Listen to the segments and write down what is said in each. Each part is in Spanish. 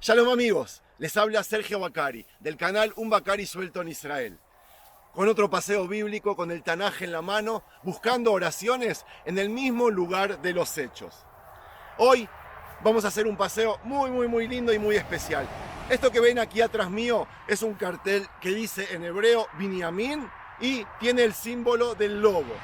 Shalom amigos, les habla Sergio Bacari, del canal Un Bacari Suelto en Israel. Con otro paseo bíblico, con el Tanaj en la mano, buscando oraciones en el mismo lugar de los hechos. Hoy vamos a hacer un paseo muy lindo y muy especial. Esto que ven aquí atrás mío es un cartel que dice en hebreo Binyamin y tiene el símbolo del lobo.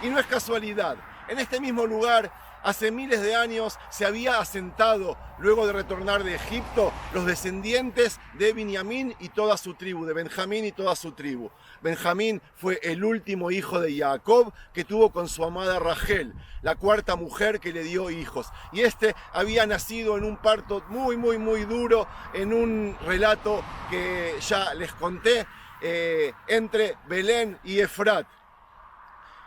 Y no es casualidad, en este mismo lugar hace miles de años se había asentado, luego de retornar de Egipto, los descendientes de Binyamin y toda su tribu, de Benjamín y toda su tribu. Benjamín fue el último hijo de Jacob que tuvo con su amada Rachel, la cuarta mujer que le dio hijos. Y este había nacido en un parto muy duro, en un relato que ya les conté, entre Belén y Efrat.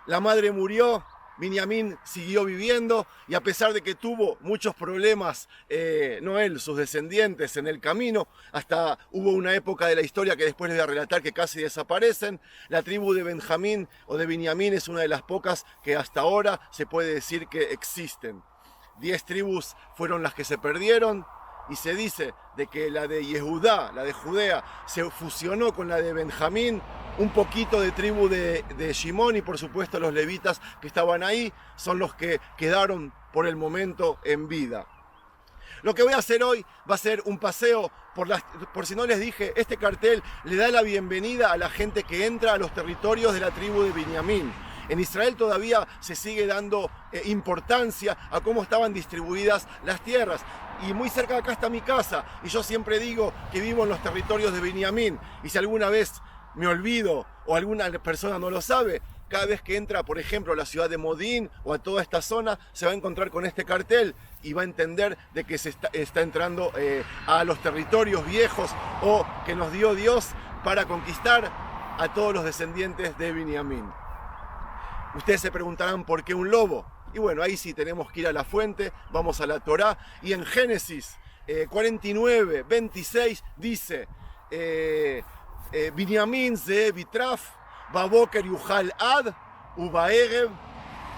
La madre murió. Binyamin siguió viviendo y a pesar de que tuvo muchos problemas, no él, sus descendientes en el camino, hasta hubo una época de la historia que después les voy a relatar que casi desaparecen, la tribu de Benjamín o de Binyamin es una de las pocas que hasta ahora se puede decir que existen. 10 tribus fueron las que se perdieron y se dice de que la de Yehudá, la de Judea, se fusionó con la de Benjamín. Un poquito de tribu de Shimón y por supuesto los levitas que estaban ahí son los que quedaron por el momento en vida. Lo que voy a hacer hoy va a ser un paseo por si no les dije, este cartel le da la bienvenida a la gente que entra a los territorios de la tribu de Binyamin. En Israel todavía se sigue dando importancia a cómo estaban distribuidas las tierras. Y muy cerca de acá está mi casa. Y yo siempre digo que vivo en los territorios de Binyamin. Y si alguna vez me olvido o alguna persona no lo sabe, cada vez que entra, por ejemplo, a la ciudad de Modín o a toda esta zona, se va a encontrar con este cartel y va a entender de que se está entrando a los territorios viejos o que nos dio Dios para conquistar a todos los descendientes de Binyamin. Ustedes se preguntarán por qué un lobo. Y bueno, ahí sí tenemos que ir a la fuente, vamos a la Torá. Y en Génesis 49, 26 dice... Binyamin ze vitraf, baboker yuhal ad, ubaerev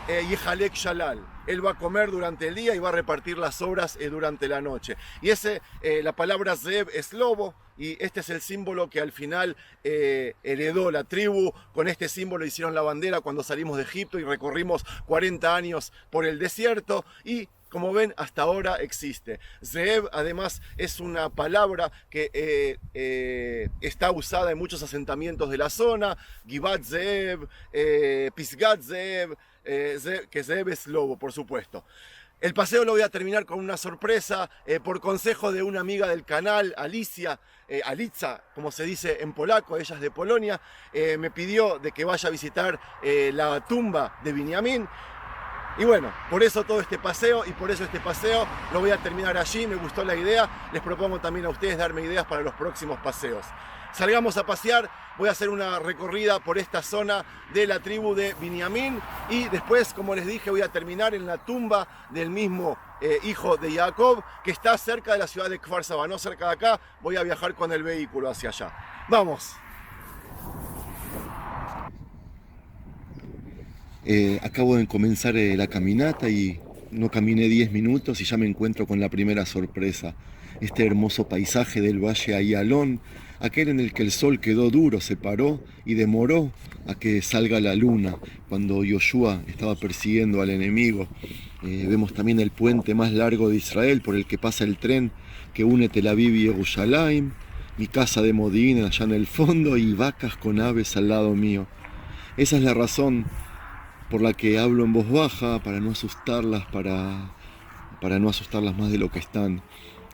yihalek shalal. Él va a comer durante el día y va a repartir las obras durante la noche. Y la palabra zev es lobo, y este es el símbolo que al final heredó la tribu. Con este símbolo hicieron la bandera cuando salimos de Egipto y recorrimos 40 años por el desierto. Y como ven, hasta ahora existe. Zeeb, además, es una palabra que está usada en muchos asentamientos de la zona. Givat Zeeb, Pisgat Zeeb, que Zeeb es lobo, por supuesto. El paseo lo voy a terminar con una sorpresa, por consejo de una amiga del canal, Alicia, Alitza, como se dice en polaco, ella es de Polonia, me pidió de que vaya a visitar la tumba de Binyamin. Y bueno, por eso todo este paseo y por eso este paseo lo voy a terminar allí. Me gustó la idea. Les propongo también a ustedes darme ideas para los próximos paseos. Salgamos a pasear. Voy a hacer una recorrida por esta zona de la tribu de Binyamin. Y después, como les dije, voy a terminar en la tumba del mismo hijo de Jacob, que está cerca de la ciudad de Kfar Saba, no cerca de acá. Voy a viajar con el vehículo hacia allá. ¡Vamos! Acabo de comenzar la caminata y no caminé 10 minutos y ya me encuentro con la primera sorpresa. Este hermoso paisaje del valle Ayalón, aquel en el que el sol quedó duro, se paró y demoró a que salga la luna cuando Yoshua estaba persiguiendo al enemigo. Vemos también el puente más largo de Israel por el que pasa el tren que une Tel Aviv y Jerusalén, mi casa de Modín allá en el fondo y vacas con aves al lado mío. Esa es la razón por la que hablo en voz baja, para no asustarlas, para no asustarlas más de lo que están.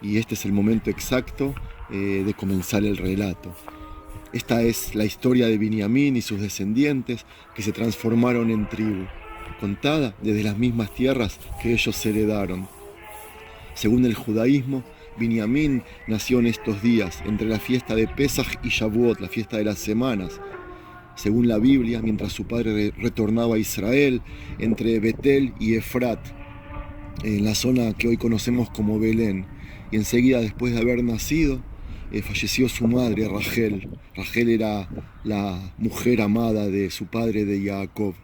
Y este es el momento exacto de comenzar el relato. Esta es la historia de Binyamin y sus descendientes que se transformaron en tribu, contada desde las mismas tierras que ellos heredaron. Según el judaísmo, Binyamin nació en estos días, entre la fiesta de Pesaj y Shavuot, la fiesta de las semanas. Según la Biblia, mientras su padre retornaba a Israel, entre Betel y Efrat, en la zona que hoy conocemos como Belén. Y enseguida, después de haber nacido, falleció su madre, Rachel. Rachel era la mujer amada de su padre, de Jacob.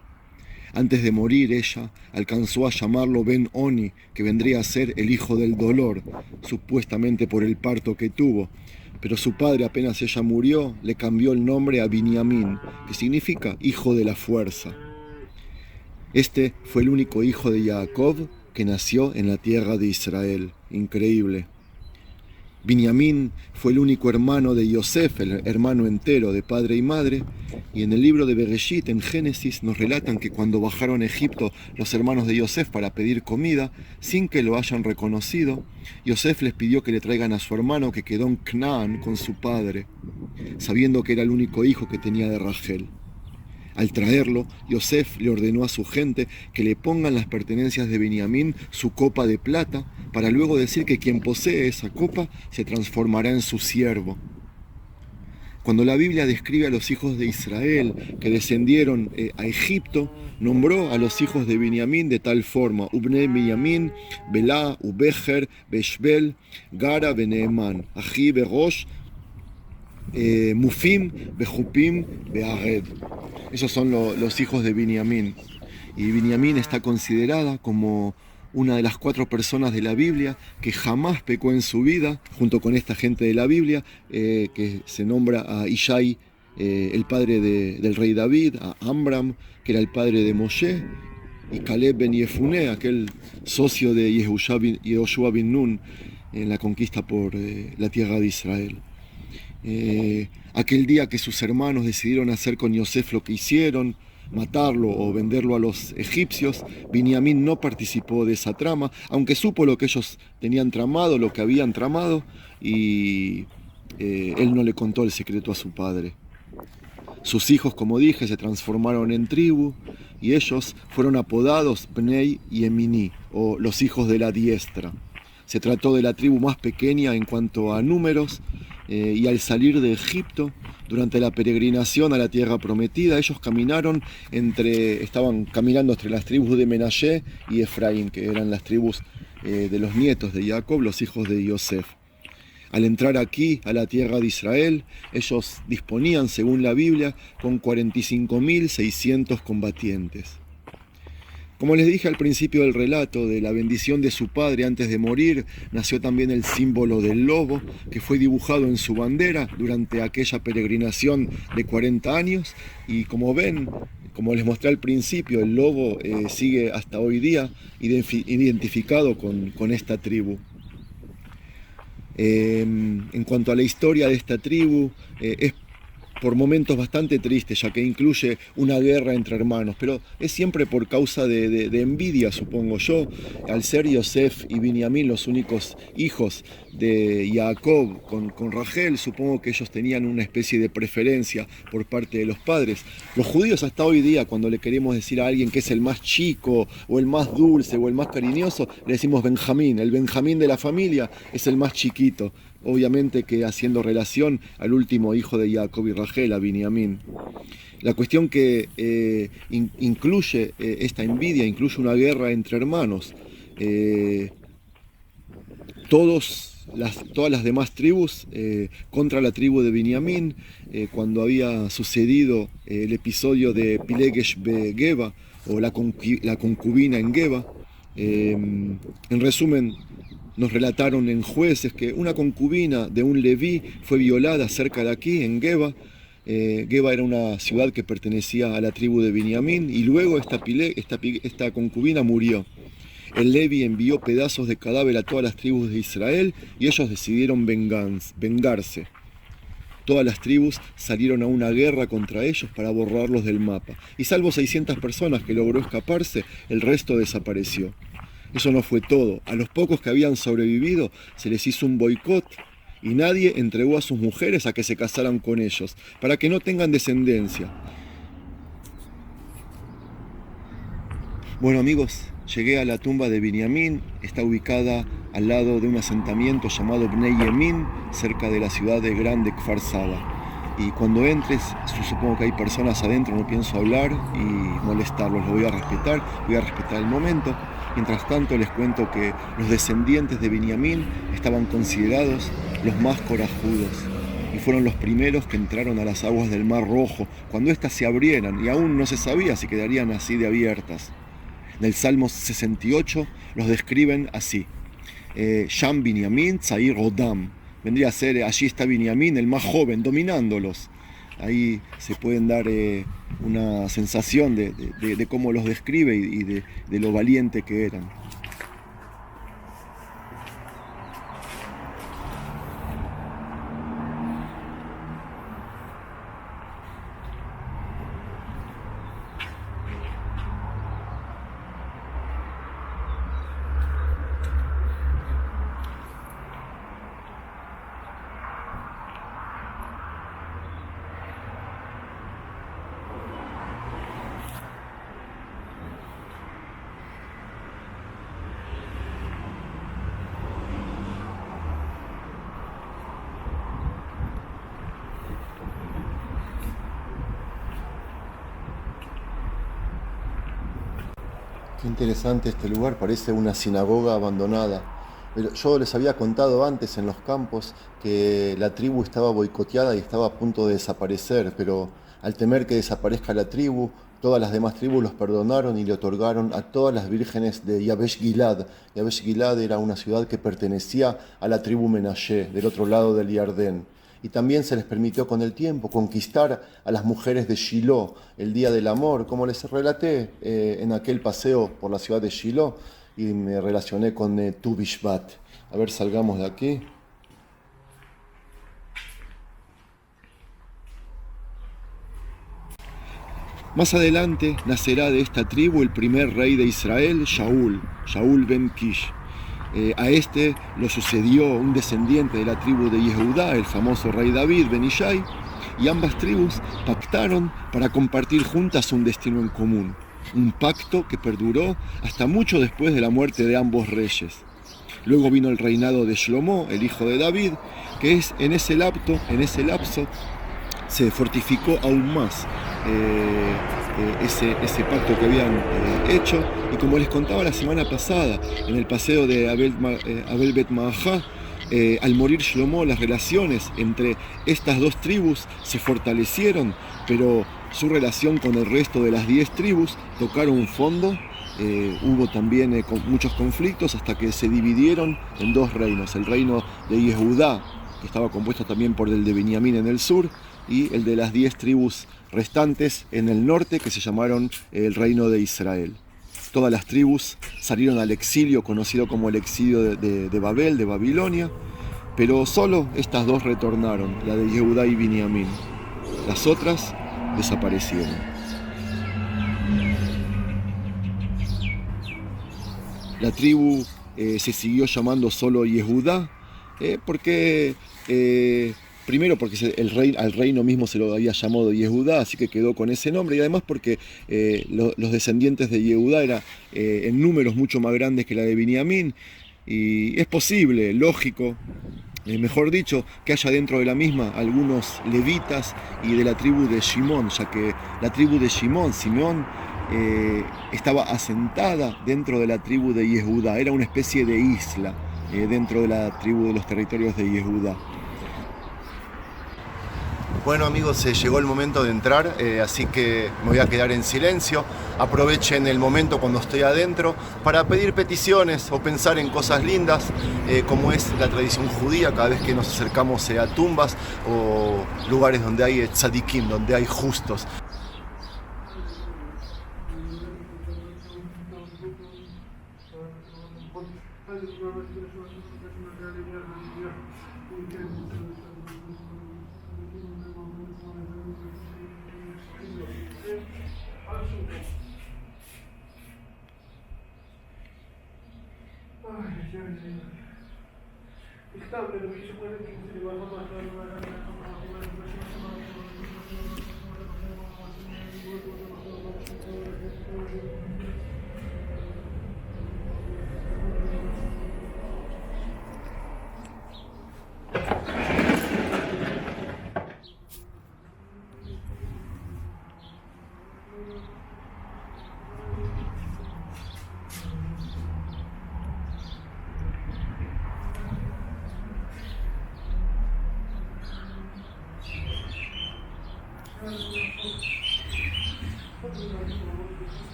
Antes de morir ella alcanzó a llamarlo Ben Oni, que vendría a ser el hijo del dolor, supuestamente por el parto que tuvo. Pero su padre, apenas ella murió, le cambió el nombre a Binyamin, que significa hijo de la fuerza. Este fue el único hijo de Jacob que nació en la tierra de Israel. Increíble. Binyamin fue el único hermano de Yosef, el hermano entero de padre y madre, y en el libro de Bereshit, en Génesis, nos relatan que cuando bajaron a Egipto los hermanos de Yosef para pedir comida, sin que lo hayan reconocido, Yosef les pidió que le traigan a su hermano que quedó en Canaán con su padre, sabiendo que era el único hijo que tenía de Rachel. Al traerlo, Yosef le ordenó a su gente que le pongan las pertenencias de Binyamin su copa de plata, para luego decir que quien posee esa copa se transformará en su siervo. Cuando la Biblia describe a los hijos de Israel que descendieron a Egipto, nombró a los hijos de Binyamin de tal forma: Ubnei Binyamin, Belá, Ubecher, Beshbel, Gara, Beneeman, Aji, Berosh, Mufim, Bejupim, Beared. Esos son los hijos de Binyamin. Y Binyamin está considerada como una de las 4 personas de la Biblia que jamás pecó en su vida, junto con esta gente de la Biblia, que se nombra a Ishai, el padre del rey David, a Amram, que era el padre de Moshe, y Caleb ben Yefuné, aquel socio de Yehoshua bin Nun en la conquista por la tierra de Israel. Aquel día que sus hermanos decidieron hacer con Yosef lo que hicieron, matarlo o venderlo a los egipcios, Binyamin no participó de esa trama, aunque supo lo que ellos tenían tramado, lo que habían tramado, y él no le contó el secreto a su padre. Sus hijos, como dije, se transformaron en tribu, y ellos fueron apodados Bnei Yemini, o los hijos de la diestra. Se trató de la tribu más pequeña en cuanto a números, y al salir de Egipto, durante la peregrinación a la tierra prometida, ellos estaban caminando entre las tribus de Menashe y Efraín, que eran las tribus de los nietos de Jacob, los hijos de Yosef. Al entrar aquí, a la tierra de Israel, ellos disponían, según la Biblia, con 45.600 combatientes. Como les dije al principio del relato, de la bendición de su padre antes de morir, nació también el símbolo del lobo, que fue dibujado en su bandera durante aquella peregrinación de 40 años. Y como ven, como les mostré al principio, el lobo sigue hasta hoy día identificado con esta tribu. En cuanto a la historia de esta tribu, es por momentos bastante triste, ya que incluye una guerra entre hermanos, pero es siempre por causa de envidia, supongo yo. Al ser Yosef y Binyamin los únicos hijos de Jacob con Rachel, supongo que ellos tenían una especie de preferencia por parte de los padres. Los judíos hasta hoy día, cuando le queremos decir a alguien que es el más chico, o el más dulce, o el más cariñoso, le decimos Benjamín. El Benjamín de la familia es el más chiquito. Obviamente que haciendo relación al último hijo de Jacob y Rachel, a Binyamin. La cuestión que incluye esta envidia, incluye una guerra entre hermanos. Todas las demás tribus contra la tribu de Binyamin, cuando había sucedido el episodio de Pilegesh Geba, o la concubina en Geba. En resumen, nos relataron en Jueces que una concubina de un leví fue violada cerca de aquí, en Geba. Geba era una ciudad que pertenecía a la tribu de Binyamin, y luego esta concubina murió. El leví envió pedazos de cadáver a todas las tribus de Israel, y ellos decidieron vengarse. Todas las tribus salieron a una guerra contra ellos para borrarlos del mapa. Y salvo 600 personas que logró escaparse, el resto desapareció. Eso no fue todo. A los pocos que habían sobrevivido se les hizo un boicot, y nadie entregó a sus mujeres a que se casaran con ellos, para que no tengan descendencia. Bueno, amigos, llegué a la tumba de Binyamin. Está ubicada al lado de un asentamiento llamado Bnei Yemin, cerca de la ciudad de grande Kfar Saba. Y cuando entres, supongo que hay personas adentro, no pienso hablar y molestarlos, lo voy a respetar el momento. Mientras tanto, les cuento que los descendientes de Binyamin estaban considerados los más corajudos. y fueron los primeros que entraron a las aguas del Mar Rojo, cuando éstas se abrieran, y aún no se sabía si quedarían así de abiertas. En el Salmo 68 los describen así: Sham Binyamin Tzair Rodam. Vendría a ser, allí está Binyamin, el más joven, dominándolos. Ahí se pueden dar una sensación de cómo los describe y de lo valiente que eran. Qué interesante este lugar, parece una sinagoga abandonada. Pero yo les había contado antes en los campos que la tribu estaba boicoteada y estaba a punto de desaparecer, pero al temer que desaparezca la tribu, todas las demás tribus los perdonaron y le otorgaron a todas las vírgenes de Yabesh Gilad. Yabesh Gilad era una ciudad que pertenecía a la tribu Menashe, del otro lado del Jardín. Y también se les permitió con el tiempo conquistar a las mujeres de Shiloh, el Día del Amor, como les relaté en aquel paseo por la ciudad de Shiloh, y me relacioné con Tu Bishvat. A ver, salgamos de aquí. Más adelante nacerá de esta tribu el primer rey de Israel, Shaul ben Kish. A este lo sucedió un descendiente de la tribu de Yehudá, el famoso rey David ben Ishai, y ambas tribus pactaron para compartir juntas un destino en común, un pacto que perduró hasta mucho después de la muerte de ambos reyes. Luego vino el reinado de Shlomo, el hijo de David, que es en ese lapso se fortificó aún más ese pacto que habían hecho, y como les contaba la semana pasada en el paseo de Abel Bet Maachá, al morir Shlomo, las relaciones entre estas dos tribus se fortalecieron, pero su relación con el resto de las 10 tribus tocaron fondo. Hubo también muchos conflictos hasta que se dividieron en dos reinos: el reino de Yehudá, que estaba compuesto también por el de Binyamin en el sur, y el de las 10 tribus restantes en el norte, que se llamaron el reino de Israel. Todas las tribus salieron al exilio, conocido como el exilio de Babel, de Babilonia, pero solo estas dos retornaron, la de Yehudá y Binyamin. Las otras desaparecieron. La tribu se siguió llamando solo Yehudá, porque primero porque al reino mismo se lo había llamado Yehudá, así que quedó con ese nombre, y además porque los descendientes de Yehudá eran en números mucho más grandes que la de Binyamin, y es posible, lógico, mejor dicho, que haya dentro de la misma algunos levitas y de la tribu de Shimón, ya que la tribu de Simeón, estaba asentada dentro de la tribu de Yehudá, era una especie de isla dentro de la tribu de los territorios de Yehudá. Bueno amigos, llegó el momento de entrar, así que me voy a quedar en silencio. Aprovechen el momento cuando estoy adentro para pedir peticiones o pensar en cosas lindas, como es la tradición judía, cada vez que nos acercamos a tumbas o lugares donde hay tzadikim, donde hay justos.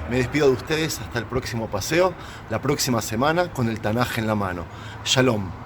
Me despido de ustedes hasta el próximo paseo, la próxima semana con el Tanaj en la mano. Shalom.